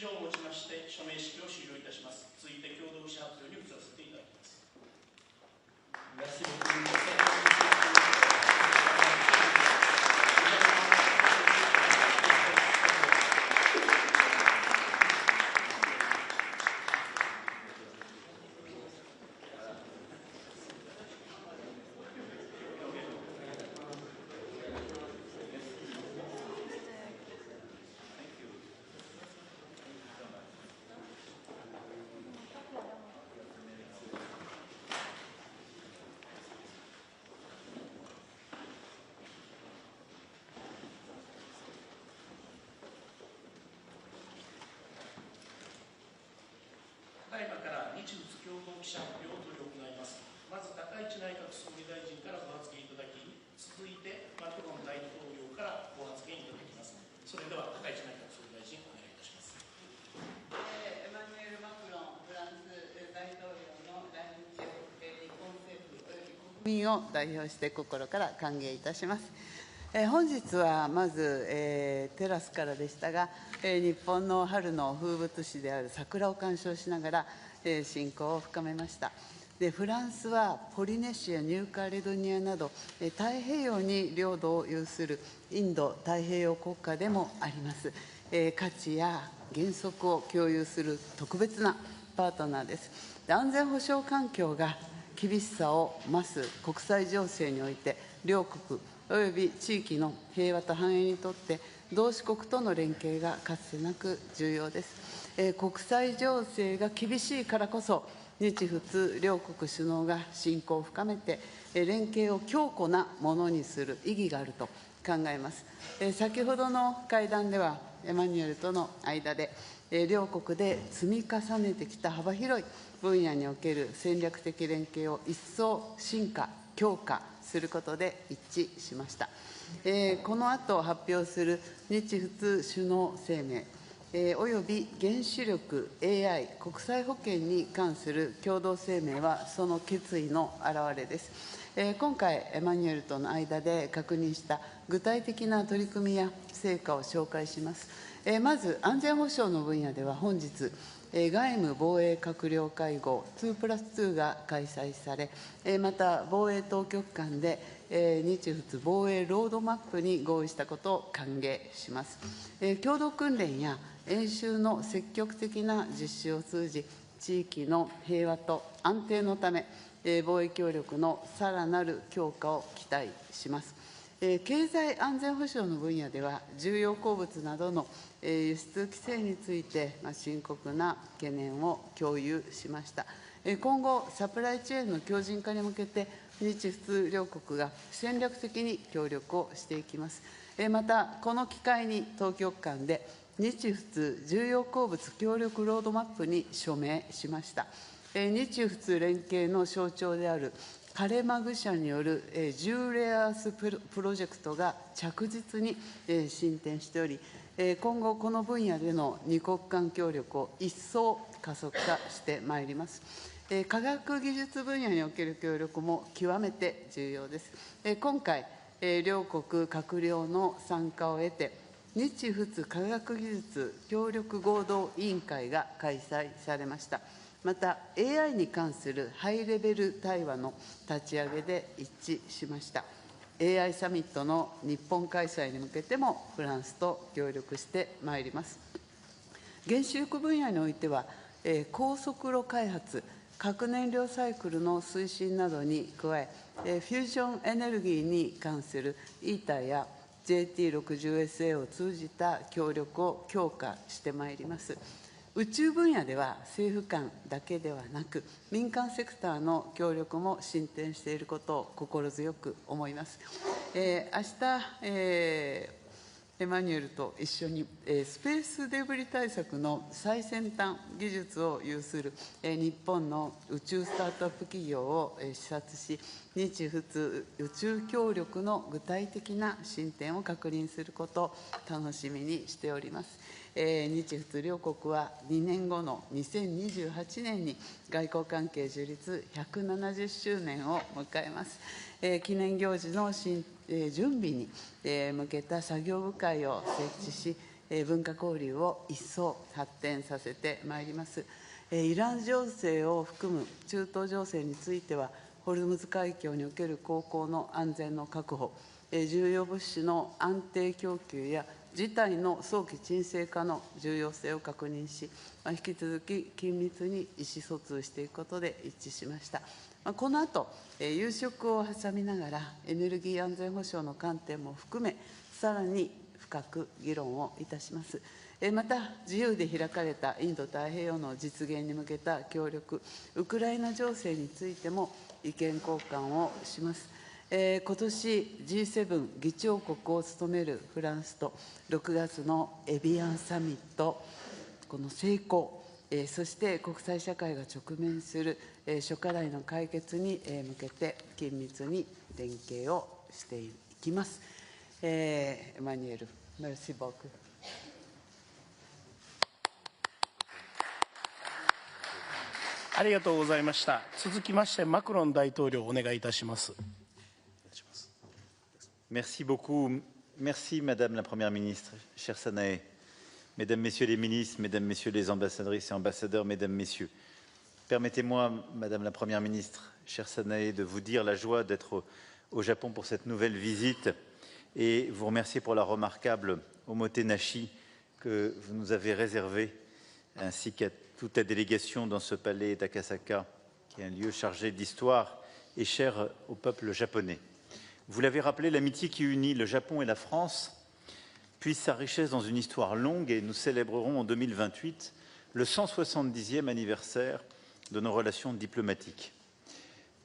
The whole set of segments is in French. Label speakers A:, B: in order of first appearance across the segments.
A: 上をもちまして署名式を終了いたします。続いて共同記者発表に移らせていただきます。ただいまから日仏共同記者発表を執り行います。まず高市内閣総理大臣からご発言いただき、続いてマクロン大統領からご発言いただきます。それでは高市内閣総理大臣お願いいたします。
B: エマニュエル・マクロンフランス大統領の来日を日本政府および国民を代表して心から歓迎いたします。本日はまず、テラスからでしたが、日本の春の風物詩である桜を鑑賞しながら、親交を深めました。でフランスはポリネシア、ニューカレドニアなど、太平洋に領土を有するインド太平洋国家でもあります。価値や原則を共有する特別なパートナーです。で安全保障環境が厳しさを増す国際情勢において、両国および地域の平和と繁栄にとって、同志国との連携がかつてなく重要です。国際情勢が厳しいからこそ、日仏両国首脳が親交を深めて、連携を強固なものにする意義があると考えます。先ほどの会談では、エマニュエルとの間で、両国で積み重ねてきた幅広い分野における戦略的連携を一層深化、強化することで一致しました。この後発表する日仏首脳声明、および原子力、AI、国際保険に関する共同声明は、その決意の表れです。今回、エマニュエルとの間で確認した具体的な取り組みや成果を紹介します。まず、安全保障の分野では本日、外務防衛閣僚会合2+2が開催され、また防衛当局間で日仏防衛ロードマップに合意したことを歓迎します。共同訓練や演習の積極的な実施を通じ、地域の平和と安定のため、防衛協力のさらなる強化を期待します。経済安全保障の分野では、重要鉱物などの輸出規制について、深刻な懸念を共有しました。今後、サプライチェーンの強靭化に向けて、日仏両国が戦略的に協力をしていきます。また、この機会に当局間で、日仏重要鉱物協力ロードマップに署名しました。日仏連携の象徴であるカレマグ社による10レアアースプロジェクトが着実に進展しており、今後この分野での二国間協力を一層加速化してまいります。科学技術分野における協力も極めて重要です。今回、両国閣僚の参加を得て、日仏科学技術協力合同委員会が開催されました。また、AI に関するハイレベル対話の立ち上げで一致しました。AI サミットの日本開催に向けても、フランスと協力してまいります。原子力分野においては、高速路開発、核燃料サイクルの推進などに加え、フュージョンエネルギーに関する ITER や JT60SA を通じた協力を強化してまいります。宇宙分野では政府間だけではなく、民間セクターの協力も進展していることを心強く思います。明日、エマニュエルと一緒にスペースデブリ対策の最先端技術を有する日本の宇宙スタートアップ企業を視察し、日仏宇宙協力の具体的な進展を確認することを楽しみにしております。日仏両国は2年後の2028年に外交関係樹立170周年を迎えます。記念行事の準備に向けた作業部会を設置し、文化交流を一層発展させてまいります。イラン情勢を含む中東情勢については、ホルムズ海峡における航行の安全の確保、重要物資の安定供給や事態の早期沈静化の重要性を確認し、引き続き緊密に意思疎通していくことで一致しました。この後、夕食を挟みながら、エネルギー安全保障の観点も含め、さらに深く議論をいたします。また、自由で開かれたインド太平洋の実現に向けた協力、ウクライナ情勢についても意見交換をします。今年 G7 議長国を務めるフランスと6月のエビアンサミット、この成功、そして国際社会が直面する諸課題の解決に向けて緊密に連携をしていきます。エマニュエル、メルシーボーク。
A: ありがとうございました。続きまして、マクロン大統領、お願いいたします。
C: Merci beaucoup. Merci, Madame la Première ministre, chère Sanae, Mesdames, Messieurs les ministres, Mesdames, Messieurs les ambassadrices et ambassadeurs, Mesdames, Messieurs. Permettez-moi, Madame la Première ministre, chère Sanae, de vous dire la joie d'être au Japon pour cette nouvelle visite et vous remercier pour la remarquable omotenashi que vous nous avez réservée, ainsi qu'à toute la délégation dans ce palais d'Akasaka, qui est un lieu chargé d'histoire et cher au peuple japonais. Vous l'avez rappelé, l'amitié qui unit le Japon et la France puise sa richesse dans une histoire longue et nous célébrerons en 2028 le 170e anniversaire de nos relations diplomatiques.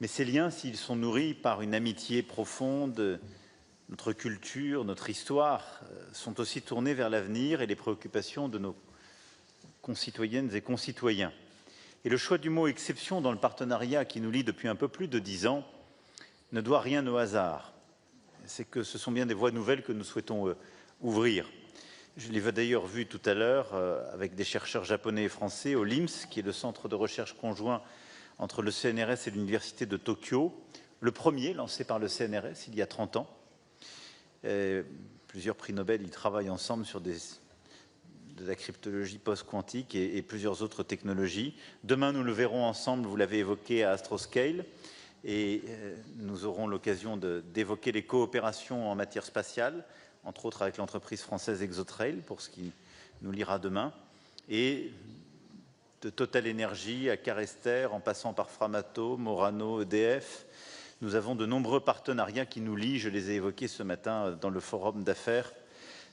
C: Mais ces liens, s'ils sont nourris par une amitié profonde, notre culture, notre histoire, sont aussi tournés vers l'avenir et les préoccupations de nos concitoyennes et concitoyens. Et le choix du mot « exception » dans le partenariat qui nous lie depuis un peu plus de 10 ans ne doit rien au hasard. C'est que ce sont bien des voies nouvelles que nous souhaitons ouvrir. Je l'ai d'ailleurs vu tout à l'heure avec des chercheurs japonais et français au LIMS, qui est le centre de recherche conjoint entre le CNRS et l'Université de Tokyo, le premier lancé par le CNRS il y a 30 ans. Plusieurs prix Nobel y travaillent ensemble sur de la cryptologie post-quantique et plusieurs autres technologies. Demain, nous le verrons ensemble, vous l'avez évoqué, à Astroscale. Et nous aurons l'occasion d'évoquer les coopérations en matière spatiale, entre autres avec l'entreprise française Exotrail, pour ce qui nous liera demain, et de Total Energy à Carester, en passant par Framatome, Orano, EDF. Nous avons de nombreux partenariats qui nous lient, je les ai évoqués ce matin dans le forum d'affaires.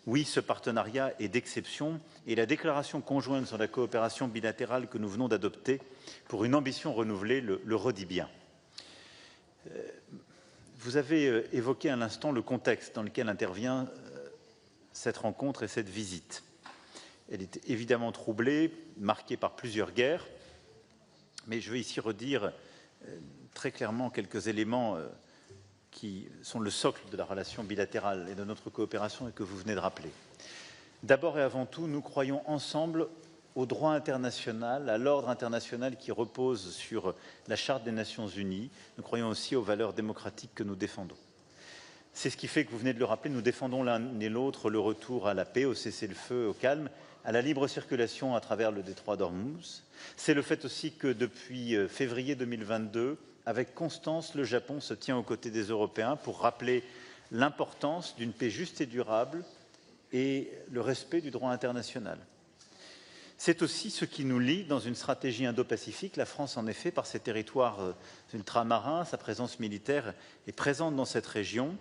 C: Oui, ce partenariat est d'exception, et la déclaration conjointe sur la coopération bilatérale que nous venons d'adopter pour une ambition renouvelée le redit bien. Vous avez évoqué à l'instant le contexte dans lequel intervient cette rencontre et cette visite. Elle est évidemment troublée, marquée par plusieurs guerres, mais je vais ici redire très clairement quelques éléments qui sont le socle de la relation bilatérale et de notre coopération et que vous venez de rappeler. D'abord et avant tout, nous croyons ensemble au droit international, à l'ordre international qui repose sur la Charte des Nations Unies. Nous croyons aussi aux valeurs démocratiques que nous défendons. C'est ce qui fait que vous venez de le rappeler, nous défendons l'un et l'autre le retour à la paix, au cessez-le-feu, au calme, à la libre circulation à travers le détroit d'Ormuz. C'est le fait aussi que depuis février 2022, avec constance, le Japon se tient aux côtés des Européens pour rappeler l'importance d'une paix juste et durable et le respect du droit international. C'est aussi ce qui nous lie dans une stratégie indo-pacifique. La France, en effet, par ses territoires ultramarins, sa présence militaire est présente dans cette région.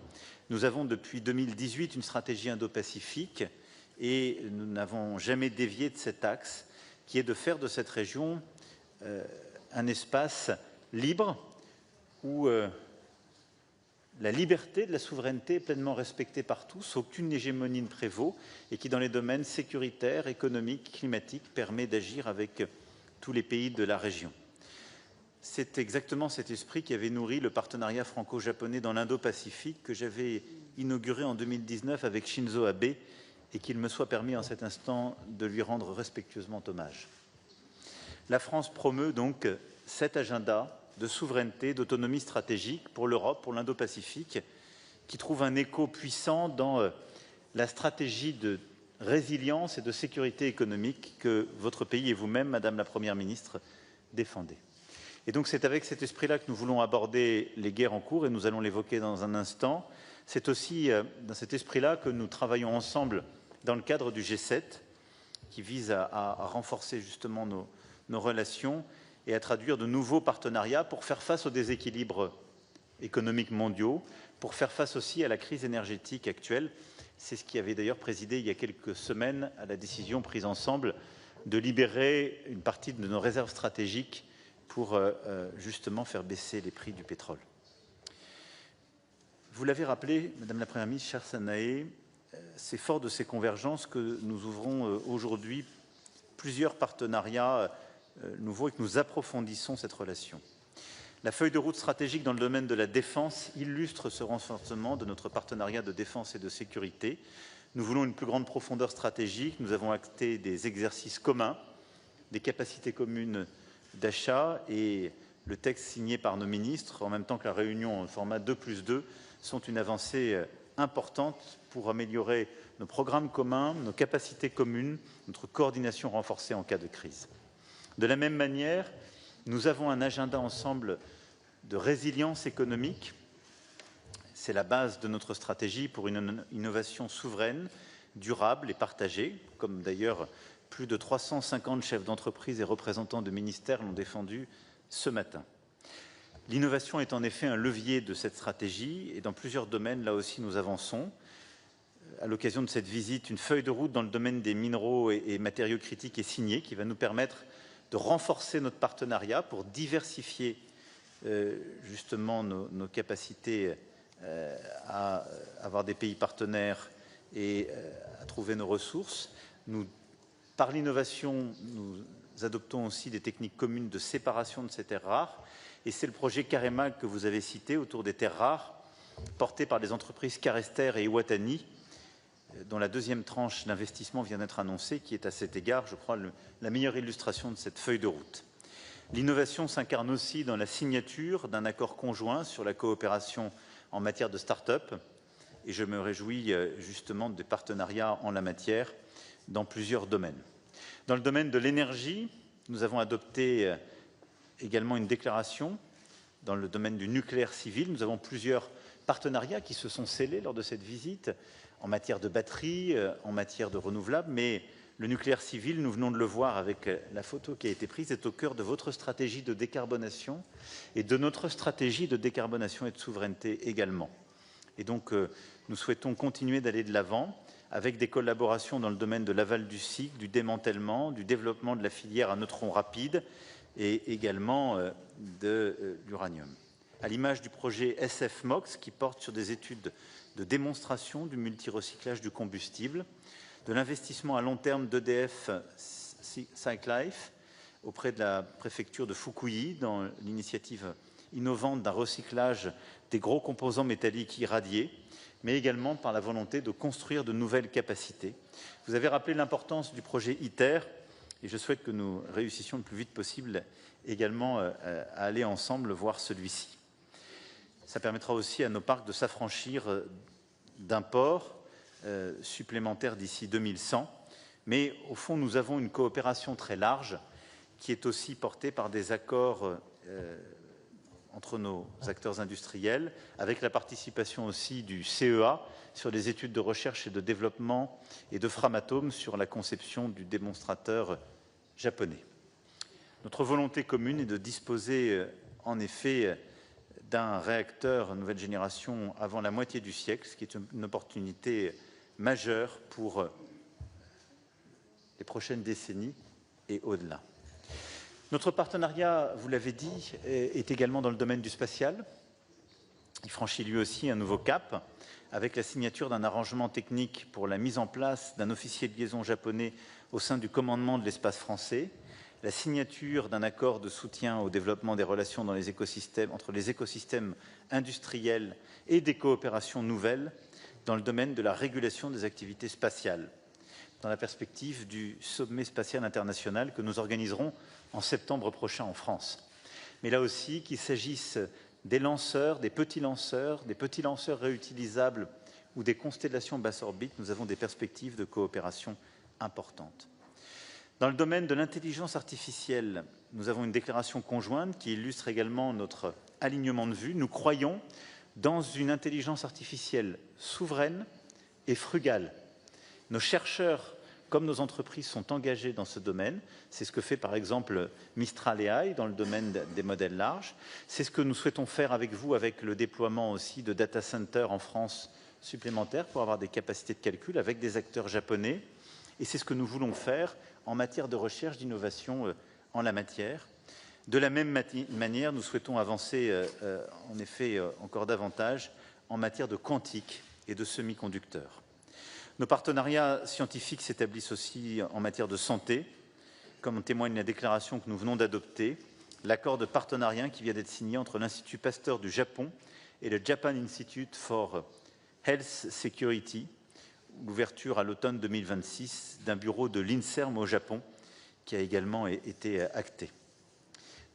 C: Nous avons depuis 2018 une stratégie indo-pacifique et nous n'avons jamais dévié de cet axe qui est de faire de cette région un espace libre où la liberté de la souveraineté est pleinement respectée par tous, aucune hégémonie ne prévaut et qui, dans les domaines sécuritaires, économiques, climatiques, permet d'agir avec tous les pays de la région. C'est exactement cet esprit qui avait nourri le partenariat franco-japonais dans l'Indo-Pacifique que j'avais inauguré en 2019 avec Shinzo Abe et qu'il me soit permis en cet instant de lui rendre respectueusement hommage. La France promeut donc cet agenda de souveraineté, d'autonomie stratégique pour l'Europe, pour l'Indo-Pacifique, qui trouve un écho puissant dans la stratégie de résilience et de sécurité économique que votre pays et vous-même, Madame la Première ministre, défendez. Et donc c'est avec cet esprit-là que nous voulons aborder les guerres en cours et nous allons l'évoquer dans un instant. C'est aussi dans cet esprit-là que nous travaillons ensemble dans le cadre du G7 qui vise à renforcer justement nos relations et à traduire de nouveaux partenariats pour faire face aux déséquilibres économiques mondiaux, pour faire face aussi à la crise énergétique actuelle. C'est ce qui avait d'ailleurs présidé il y a quelques semaines à la décision prise ensemble de libérer une partie de nos réserves stratégiques pour justement faire baisser les prix du pétrole. Vous l'avez rappelé, Madame la Première ministre, chère Sanaé, c'est fort de ces convergences que nous ouvrons aujourd'hui plusieurs partenariats nouveaux et que nous approfondissons cette relation. La feuille de route stratégique dans le domaine de la défense illustre ce renforcement de notre partenariat de défense et de sécurité. Nous voulons une plus grande profondeur stratégique. Nous avons acté des exercices communs, des capacités communes d'achat et le texte signé par nos ministres, en même temps que la réunion en format 2+2, sont une avancée importante pour améliorer nos programmes communs, nos capacités communes, notre coordination renforcée en cas de crise. De la même manière, nous avons un agenda ensemble de résilience économique. C'est la base de notre stratégie pour une innovation souveraine, durable et partagée, comme d'ailleurs plus de 350 chefs d'entreprise et représentants de ministères l'ont défendu ce matin. L'innovation est en effet un levier de cette stratégie et dans plusieurs domaines, là aussi, nous avançons. À l'occasion de cette visite, une feuille de route dans le domaine des minéraux et matériaux critiques est signée qui va nous permettre de renforcer notre partenariat pour diversifier justement nos capacités à avoir des pays partenaires et à trouver nos ressources. Par l'innovation, nous adoptons aussi des techniques communes de séparation de ces terres rares. Et c'est le projet CAREMAG que vous avez cité autour des terres rares, porté par les entreprises Carester et Iwatani, dont la deuxième tranche d'investissement vient d'être annoncée, qui est à cet égard, je crois, la meilleure illustration de cette feuille de route. L'innovation s'incarne aussi dans la signature d'un accord conjoint sur la coopération en matière de start-up, et je me réjouis justement des partenariats en la matière dans plusieurs domaines. Dans le domaine de l'énergie, nous avons adopté également une déclaration. Dans le domaine du nucléaire civil, nous avons plusieurs partenariats qui se sont scellés lors de cette visite en matière de batteries, en matière de renouvelables, mais le nucléaire civil, nous venons de le voir avec la photo qui a été prise, est au cœur de votre stratégie de décarbonation et de notre stratégie de décarbonation et de souveraineté également. Et donc, nous souhaitons continuer d'aller de l'avant avec des collaborations dans le domaine de l'aval du cycle, du démantèlement, du développement de la filière à neutrons rapides et également de l'uranium. À l'image du projet SFMOX qui porte sur des études de démonstration du multirecyclage du combustible, de l'investissement à long terme d'EDF Cyclife auprès de la préfecture de Fukui dans l'initiative innovante d'un recyclage des gros composants métalliques irradiés, mais également par la volonté de construire de nouvelles capacités. Vous avez rappelé l'importance du projet ITER et je souhaite que nous réussissions le plus vite possible également à aller ensemble voir celui-ci. Ça permettra aussi à nos parcs de s'affranchir d'imports supplémentaires d'ici 2100. Mais au fond, nous avons une coopération très large qui est aussi portée par des accords entre nos acteurs industriels, avec la participation aussi du CEA sur les études de recherche et de développement et de Framatome sur la conception du démonstrateur japonais. Notre volonté commune est de disposer en effet d'un réacteur nouvelle génération avant la moitié du siècle, ce qui est une opportunité majeure pour les prochaines décennies et au-delà. Notre partenariat, vous l'avez dit, est également dans le domaine du spatial. Il franchit lui aussi un nouveau cap avec la signature d'un arrangement technique pour la mise en place d'un officier de liaison japonais au sein du commandement de l'espace français, la signature d'un accord de soutien au développement des relations dans les écosystèmes, entre les écosystèmes industriels et des coopérations nouvelles dans le domaine de la régulation des activités spatiales, dans la perspective du sommet spatial international que nous organiserons en septembre prochain en France. Mais là aussi, qu'il s'agisse des lanceurs, des petits lanceurs réutilisables ou des constellations basse orbite, nous avons des perspectives de coopération importantes. Dans le domaine de l'intelligence artificielle, nous avons une déclaration conjointe qui illustre également notre alignement de vue. Nous croyons dans une intelligence artificielle souveraine et frugale. Nos chercheurs, comme nos entreprises, sont engagés dans ce domaine. C'est ce que fait par exemple Mistral AI dans le domaine des modèles larges. C'est ce que nous souhaitons faire avec vous, avec le déploiement aussi de data centers en France supplémentaires pour avoir des capacités de calcul avec des acteurs japonais. Et c'est ce que nous voulons faire en matière de recherche, d'innovation en la matière. De la même manière, nous souhaitons avancer en effet encore davantage en matière de quantique et de semi-conducteurs. Nos partenariats scientifiques s'établissent aussi en matière de santé, comme en témoigne la déclaration que nous venons d'adopter, l'accord de partenariat qui vient d'être signé entre l'Institut Pasteur du Japon et le Japan Institute for Health Security, l'ouverture à l'automne 2026 d'un bureau de l'INSERM au Japon, qui a également été acté.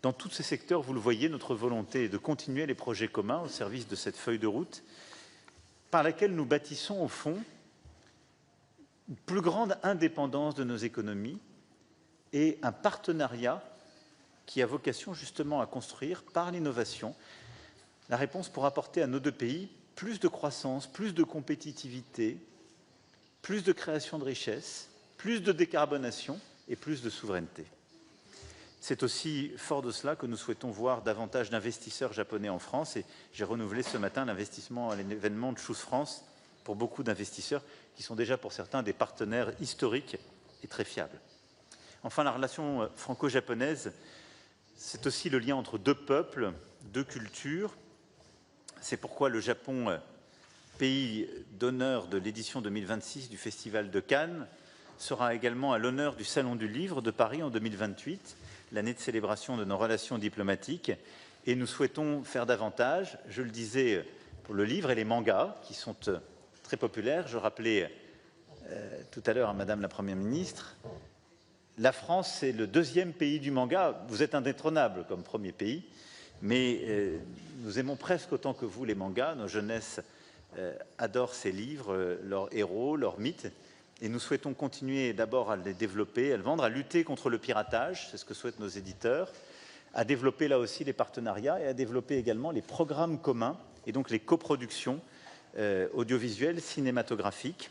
C: Dans tous ces secteurs, vous le voyez, notre volonté est de continuer les projets communs au service de cette feuille de route, par laquelle nous bâtissons au fond une plus grande indépendance de nos économies et un partenariat qui a vocation justement à construire par l'innovation la réponse pour apporter à nos deux pays plus de croissance, plus de compétitivité, plus de création de richesses, plus de décarbonation et plus de souveraineté. C'est aussi fort de cela que nous souhaitons voir davantage d'investisseurs japonais en France et j'ai renouvelé ce matin l'investissement à l'événement de Choose France pour beaucoup d'investisseurs qui sont déjà pour certains des partenaires historiques et très fiables. Enfin, la relation franco-japonaise, c'est aussi le lien entre deux peuples, deux cultures. C'est pourquoi le Japon, pays d'honneur de l'édition 2026 du Festival de Cannes, sera également à l'honneur du Salon du Livre de Paris en 2028, l'année de célébration de nos relations diplomatiques. Et nous souhaitons faire davantage, je le disais, pour le livre et les mangas, qui sont très populaires. Je rappelais tout à l'heure à Madame la Première ministre, la France est le deuxième pays du manga. Vous êtes indétrônable comme premier pays, mais nous aimons presque autant que vous les mangas. Nos jeunesses adorent ces livres, leurs héros, leurs mythes. Et nous souhaitons continuer d'abord à les développer, à le vendre, à lutter contre le piratage, c'est ce que souhaitent nos éditeurs, à développer là aussi les partenariats et à développer également les programmes communs et donc les coproductions audiovisuelles, cinématographiques.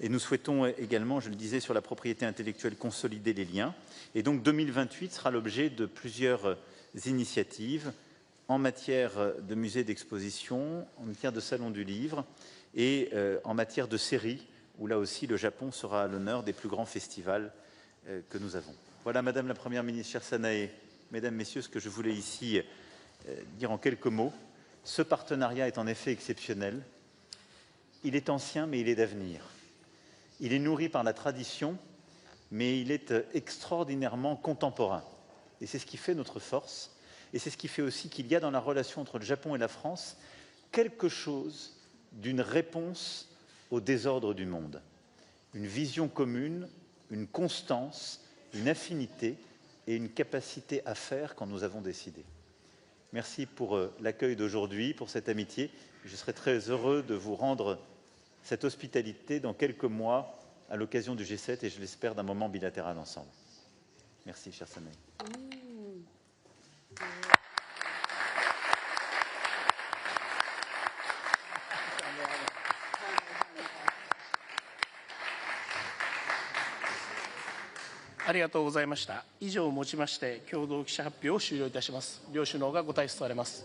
C: Et nous souhaitons également, je le disais, sur la propriété intellectuelle, consolider les liens. Et donc 2028 sera l'objet de plusieurs initiatives en matière de musées d'exposition, en matière de salon du livre et en matière de séries, où là aussi le Japon sera à l'honneur des plus grands festivals que nous avons. Voilà, Madame la Première ministre, chère Sanae, Mesdames, Messieurs, ce que je voulais ici dire en quelques mots. Ce partenariat est en effet exceptionnel. Il est ancien, mais il est d'avenir. Il est nourri par la tradition, mais il est extraordinairement contemporain. Et c'est ce qui fait notre force. Et c'est ce qui fait aussi qu'il y a dans la relation entre le Japon et la France quelque chose d'une réponse au désordre du monde. Une vision commune, une constance, une affinité et une capacité à faire quand nous avons décidé. Merci pour l'accueil d'aujourd'hui, pour cette amitié. Je serai très heureux de vous rendre cette hospitalité dans quelques mois à l'occasion du G7 et je l'espère d'un moment bilatéral ensemble. Merci, chère Sanae.
A: ありがとうございました。以上をもちまして共同記者発表を終了いたします。両首脳がご退出されます。